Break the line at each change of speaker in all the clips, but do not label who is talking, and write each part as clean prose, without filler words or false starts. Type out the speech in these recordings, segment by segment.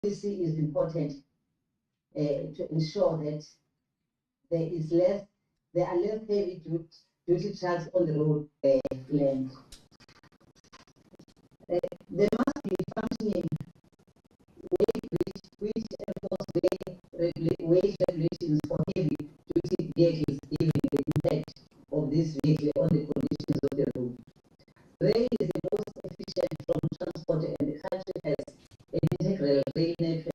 policy is important to ensure that there are less heavy duty trucks on the road land. There must be functioning which enforce wage regulations for heavy duty vehicles, given the impact of this vehicle on the conditions of the road. Rail is the most efficient form of transport, and the country has an integral rail network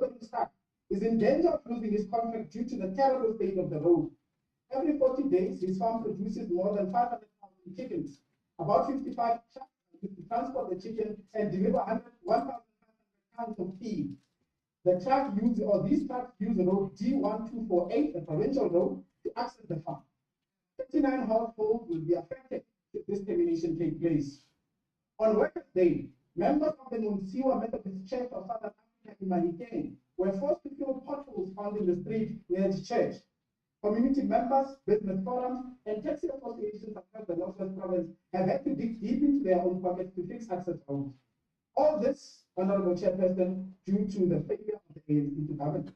northern side is in danger of losing his contract due to the terrible state of the road. Every 40 days, his farm produces more than 500,000 chickens. About 55 trucks to transport the chicken and deliver 1,500 tons of feed. These trucks use the road D1248, the provincial road, to access the farm. 39 households will be affected if this termination takes place. On Workers' Day, members of the Sindisiwe Methodist Church of South Africa in Manikeng were forced to fill potholes found in the street near the church. Community members, business forums, and taxi associations across the Northwest Province have had to dig deep into their own pockets to fix access roads. All this, Honorable Chairperson, due to the failure of the ANC to govern.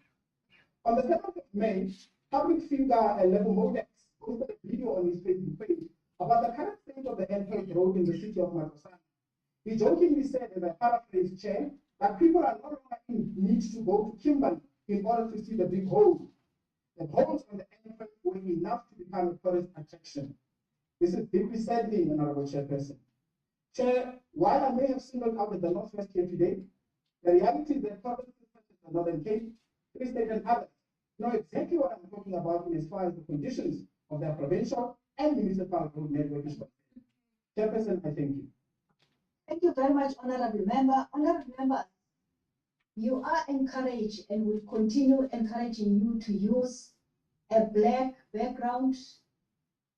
On the 7th of May, public figure Level Modex posted a video on his Facebook page about the current state of the airport road in the city of Matosana. He jokingly said, as I paraphrase Chair, that people are no longer in need to go to Kimberley in order to see the big holes. The holes on the airport were enough to become a tourist attraction. This is deeply saddening, Honorable Chairperson. Chair, while I may have singled out the Northwest here today, the reality is that provinces such as the Northern Cape, Free State, and others know exactly what I'm talking about in as far as the conditions of their provincial and municipal road network is concerned. Chairperson, I thank you.
Thank you very much, Honorable Member. Honorable Member, you are encouraged and will continue encouraging you to use a black background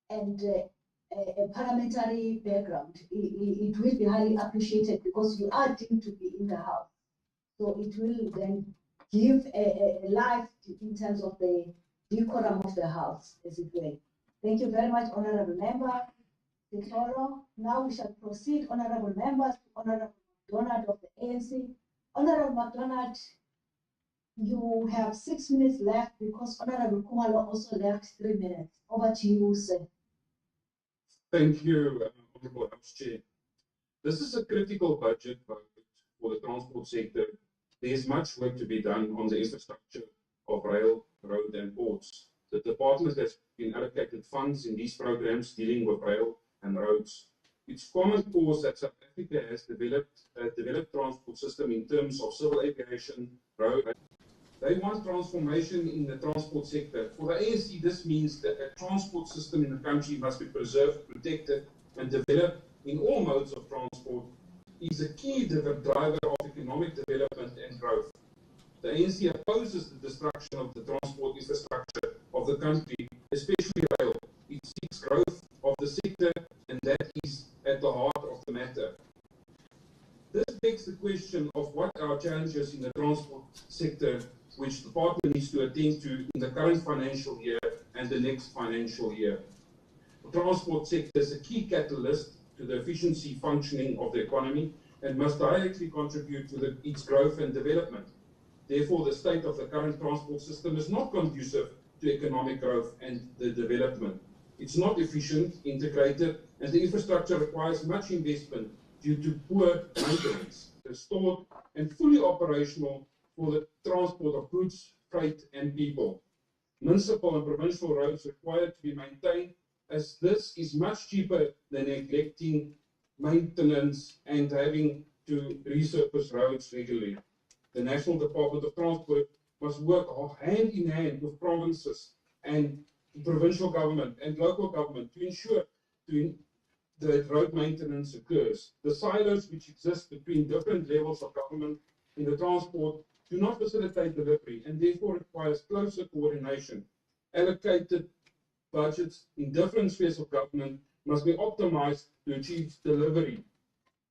and a parliamentary background. It will be highly appreciated because you are deemed to be in the House. So it will then give a life in terms of the decorum of the House, as it were. Thank you very much, Honorable Member. Now we shall proceed, Honorable Members, to Honorable McDonald of the ANC. Honorable McDonald, you have 6 minutes left because Honorable Kumalo also left 3 minutes. Over to you, sir.
Thank you, Honorable House Chair. This is a critical budget vote for the transport sector. There is much work to be done on the infrastructure of rail, road, and ports. The department has been allocated funds in these programs dealing with rail and roads. It's common cause that South Africa has developed a developed transport system in terms of civil aviation, road. They want transformation in the transport sector. For the ANC, this means that a transport system in the country must be preserved, protected, and developed in all modes of transport. Is a key driver of economic development and growth. The ANC opposes the destruction of the transport infrastructure of the country, especially rail. It seeks growth of the sector, and that is at the heart of the matter. This begs the question of what are challenges in the transport sector which the department needs to attend to in the current financial year and the next financial year. The transport sector is a key catalyst to the efficiency functioning of the economy and must directly contribute to its growth and development. Therefore, the state of the current transport system is not conducive to economic growth and the development. It's not efficient, integrated, and the infrastructure requires much investment due to poor maintenance, restored and fully operational for the transport of goods, freight, and people. Municipal and provincial roads required to be maintained, as this is much cheaper than neglecting maintenance and having to resurface roads regularly. The National Department of Transport must work hand in hand with provinces and provincial government and local government to ensure that road maintenance occurs. The silos which exist between different levels of government in the transport do not facilitate delivery and therefore requires closer coordination. Allocated budgets in different spheres of government must be optimized to achieve delivery.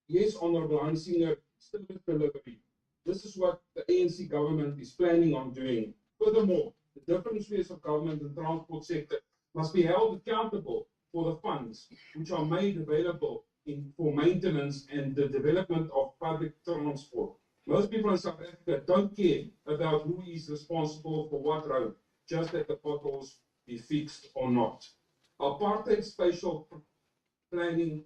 Yes, Honorable Hansinger, service delivery. This is what the ANC government is planning on doing. Furthermore, the different spheres of government and transport sector must be held accountable for the funds which are made available for maintenance and the development of public transport. Most people in South Africa don't care about who is responsible for what road, just that the potholes be fixed or not. Apartheid spatial planning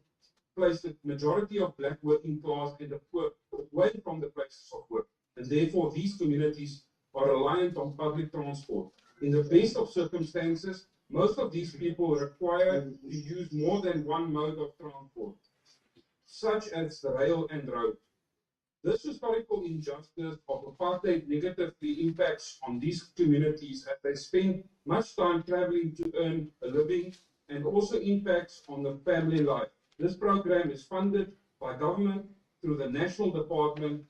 placed the majority of black working class and the poor away from the places of work, and therefore these communities are reliant on public transport. In the best of circumstances, most of these people require to use more than one mode of transport, such as the rail and road. This historical injustice of apartheid negatively impacts on these communities as they spend much time traveling to earn a living, and also impacts on the family life. This program is funded by government through the National Department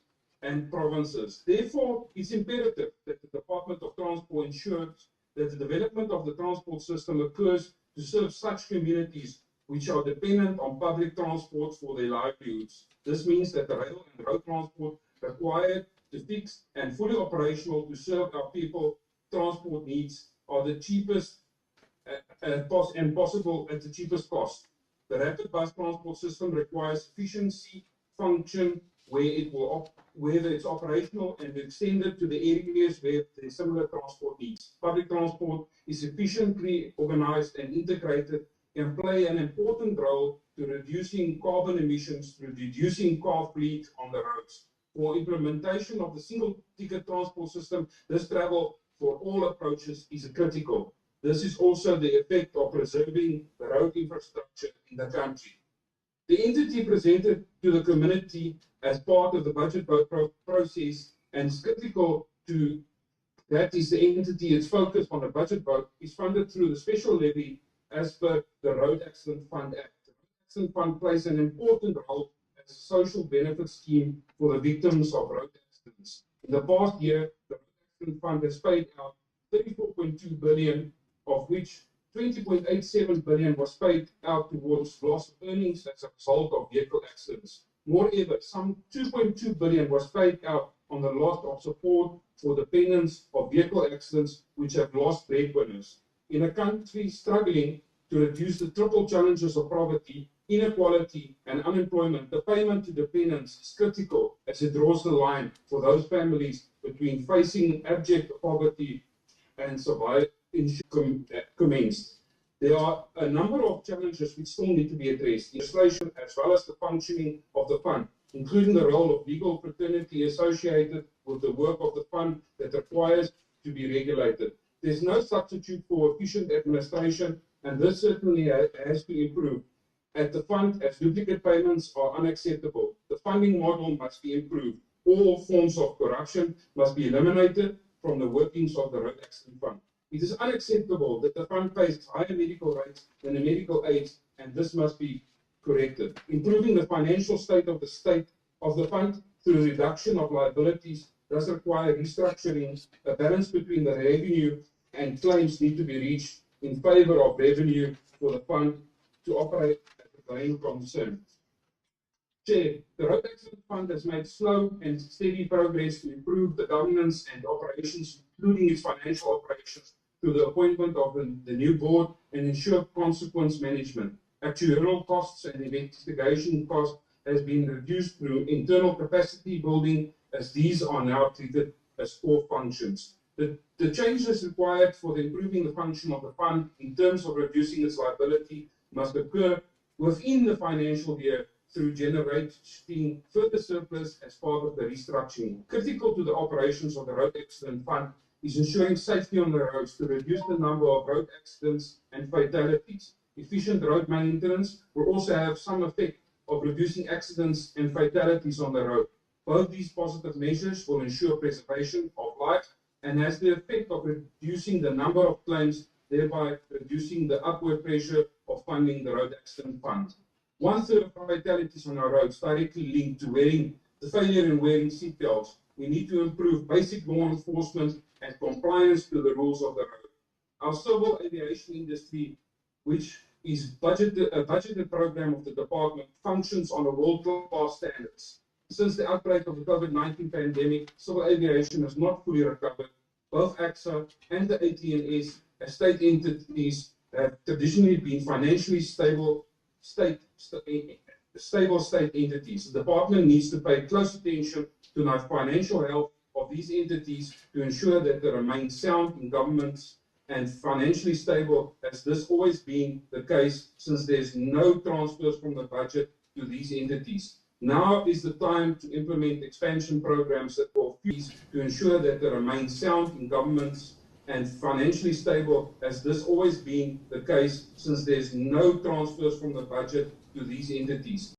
and provinces. Therefore, it's imperative that the Department of Transport ensures that the development of the transport system occurs to serve such communities which are dependent on public transport for their livelihoods. This means that the rail and road transport required to fix and fully operational to serve our people transport needs are the cheapest and possible at the cheapest cost. The rapid bus transport system requires efficiency function where it's operational and extended to the areas where there are similar transport needs. Public transport is efficiently organized and integrated and play an important role to reducing carbon emissions through reducing car fleet on the roads. For implementation of the single ticket transport system, this travel for all approaches is critical. This is also the effect of preserving the road infrastructure in the country. The entity presented to the community as part of the budget vote process and is critical to that is the entity, its focus on the budget vote is funded through the special levy as per the Road Accident Fund Act. The Road Accident Fund plays an important role as a social benefit scheme for the victims of road accidents. In the past year, the Road Accident Fund has paid out 34.2 billion, of which 20.87 billion was paid out towards loss of earnings as a result of vehicle accidents. Moreover, some 2.2 billion was paid out on the loss of support for dependents of vehicle accidents which have lost breadwinners. In a country struggling to reduce the triple challenges of poverty, inequality, and unemployment, the payment to dependents is critical as it draws the line for those families between facing abject poverty and survive commenced. There are a number of challenges which still need to be addressed, legislation as well as the functioning of the fund, including the role of legal fraternity associated with the work of the fund that requires to be regulated. There's no substitute for efficient administration, and this certainly has to improve. At the fund, as duplicate payments are unacceptable, the funding model must be improved. All forms of corruption must be eliminated from the workings of the Road Accident Fund. It is unacceptable that the fund pays higher medical rates than the medical aids, and this must be corrected. Improving the financial state of the fund through reduction of liabilities does require restructuring. A balance between the revenue and claims need to be reached in favor of revenue for the fund to operate as a going concern. Chair, the Road Accident Fund has made slow and steady progress to improve the governance and operations, including its financial operations, through the appointment of the new board and ensure consequence management. Actuarial costs and investigation costs has been reduced through internal capacity building, as these are now treated as core functions. The changes required for improving the function of the fund in terms of reducing its liability must occur within the financial year through generating further surplus as part of the restructuring. Critical to the operations of the Road Accident Fund is ensuring safety on the roads to reduce the number of road accidents and fatalities. Efficient road maintenance will also have some effect of reducing accidents and fatalities on the road. Both these positive measures will ensure preservation of life and has the effect of reducing the number of claims, thereby reducing the upward pressure of funding the Road Accident Fund. 1/3 of fatalities on our roads directly linked to the failure in wearing seatbelts. We need to improve basic law enforcement and compliance to the rules of the road. Our civil aviation industry, which is a budgeted program of the department, functions on a world-class standards. Since the outbreak of the COVID-19 pandemic, civil aviation has not fully recovered. Both AXA and the ATNS, as state entities, have traditionally been financially stable state entities. The department needs to pay close attention to the financial health of these entities to ensure that they remain sound in governance and financially stable, as this always been the case since there's no transfers from the budget to these entities. Now is the time to implement expansion programs that will fees to ensure that they remain sound in governance and financially stable, as this always been the case since there's no transfers from the budget to these entities.